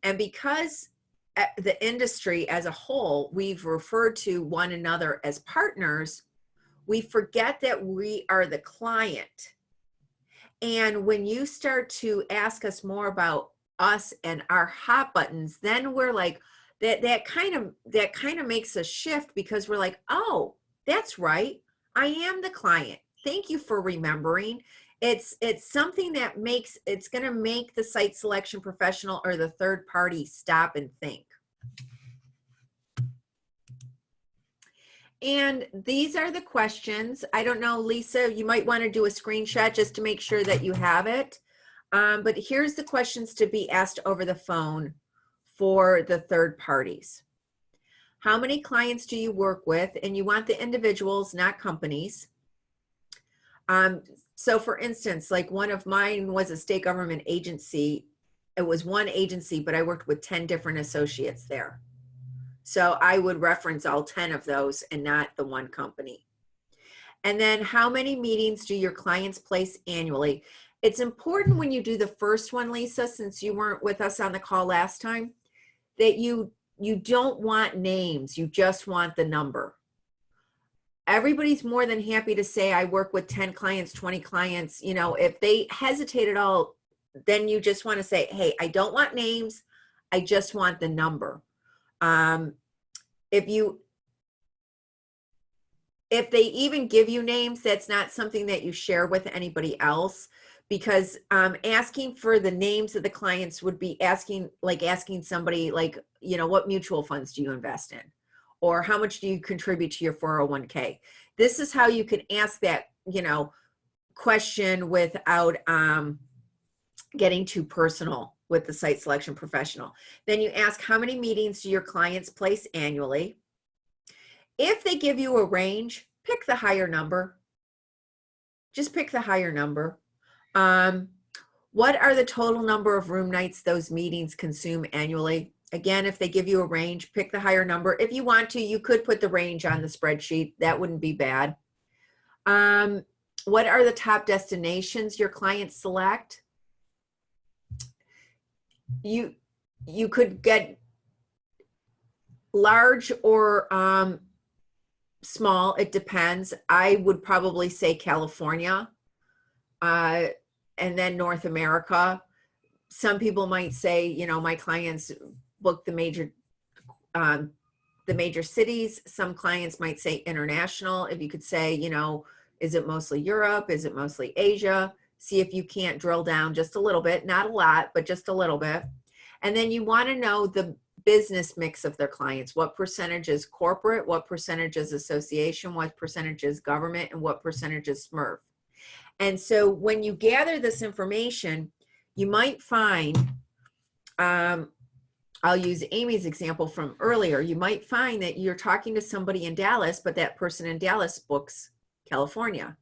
And because the industry as a whole, we've referred to one another as partners, we forget that we are the client. And when you start to ask us more about us and our hot buttons, then we're like, that kind of makes a shift because we're like, oh, that's right. I am the client. Thank you for remembering. It's something that it's going to make the site selection professional or the third party stop and think. And these are the questions. I don't know, Lisa, you might want to do a screenshot just to make sure that you have it. But here's the questions to be asked over the phone for the third parties. How many clients do you work with? And you want the individuals, not companies. So for instance, like one of mine was a state government agency. It was one agency, but I worked with 10 different associates there. So I would reference all 10 of those and not the one company. And then how many meetings do your clients place annually? It's important when you do the first one, Lisa, since you weren't with us on the call last time, that you don't want names, you just want the number. Everybody's more than happy to say, I work with 10 clients, 20 clients. If they hesitate at all, then you just want to say, hey, I don't want names. I just want the number. If they even give you names, that's not something that you share with anybody else, because asking for the names of the clients would be asking somebody like, what mutual funds do you invest in? Or how much do you contribute to your 401k? This is how you can ask that, question without getting too personal with the site selection professional. Then you ask, how many meetings do your clients place annually? If they give you a range, pick the higher number. Just pick the higher number. What are the total number of room nights those meetings consume annually? Again, if they give you a range, pick the higher number. If you want to, you could put the range on the spreadsheet. That wouldn't be bad. What are the top destinations your clients select? You could get large or small. It depends. I would probably say California, and then North America. Some people might say, my clients book the major cities. Some clients might say international. If you could say, is it mostly Europe? Is it mostly Asia? See if you can't drill down just a little bit, not a lot, but just a little bit. And then you want to know the business mix of their clients. What percentage is corporate? What percentage is association? What percentage is government? And what percentage is SMERF? And so when you gather this information, you might find, I'll use Amy's example from earlier. You might find that you're talking to somebody in Dallas, but that person in Dallas books California.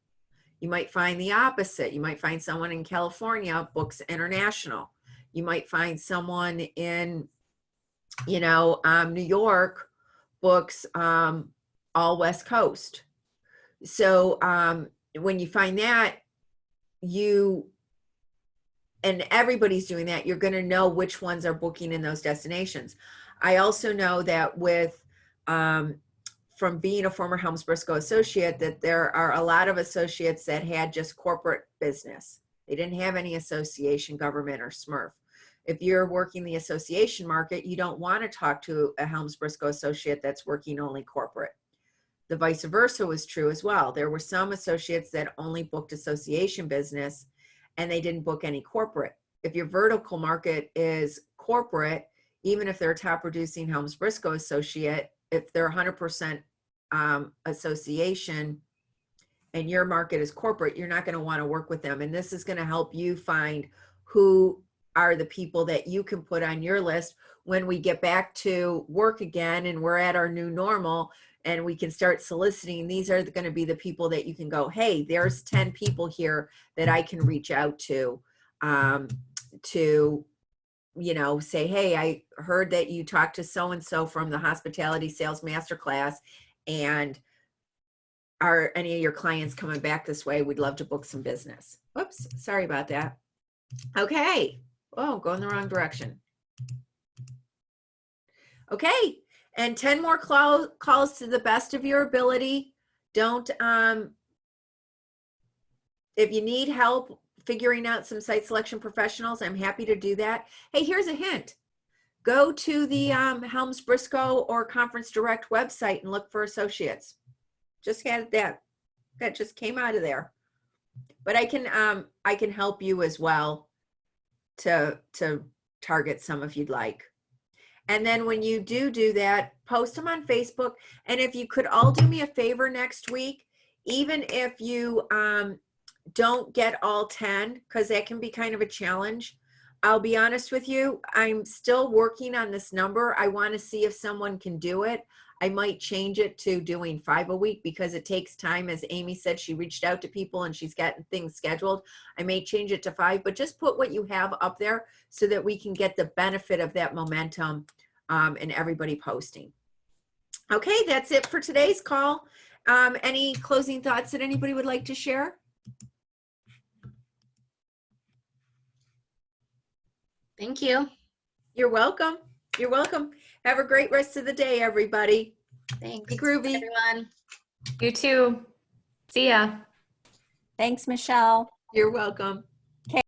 You might find the opposite. You might find someone in California books international. You might find someone in, New York books all West Coast. So when you find that, and everybody's doing that, you're going to know which ones are booking in those destinations. I also know that with, from being a former Helms Briscoe associate, that there are a lot of associates that had just corporate business. They didn't have any association, government, or SMERF. If you're working the association market, you don't want to talk to a Helms Briscoe associate that's working only corporate. The vice versa was true as well. There were some associates that only booked association business and they didn't book any corporate. If your vertical market is corporate, even if they're a top producing Helms Briscoe associate, if they're 100% association and your market is corporate, you're not going to want to work with them. And this is going to help you find who are the people that you can put on your list when we get back to work again and we're at our new normal and we can start soliciting. These are going to be the people that you can go, hey, there's 10 people here that I can reach out to, you know, say, hey, I heard that you talked to so-and-so from the hospitality sales masterclass, and are any of your clients coming back this way? We'd love to book some business. Whoops, sorry about that. Okay. Oh, going the wrong direction. Okay. And 10 more calls to the best of your ability. Don't, if you need help figuring out some site selection professionals, I'm happy to do that. Hey, here's a hint. Go to the Helms Briscoe or Conference Direct website and look for associates. Just had that just came out of there. But I can help you as well to target some if you'd like. And then when you do that, post them on Facebook. And if you could all do me a favor next week, even if you don't get all 10, because that can be kind of a challenge. I'll be honest with you, I'm still working on this number. I want to see if someone can do it. I might change it to doing 5 a week because it takes time. As Amy said, she reached out to people and she's gotten things scheduled. I may change it to 5, but just put what you have up there so that we can get the benefit of that momentum and everybody posting. Okay, that's it for today's call. Any closing thoughts that anybody would like to share? Thank you. You're welcome. You're welcome. Have a great rest of the day, everybody. Thanks. Be groovy. Everyone. You too. See ya. Thanks, Michelle. You're welcome.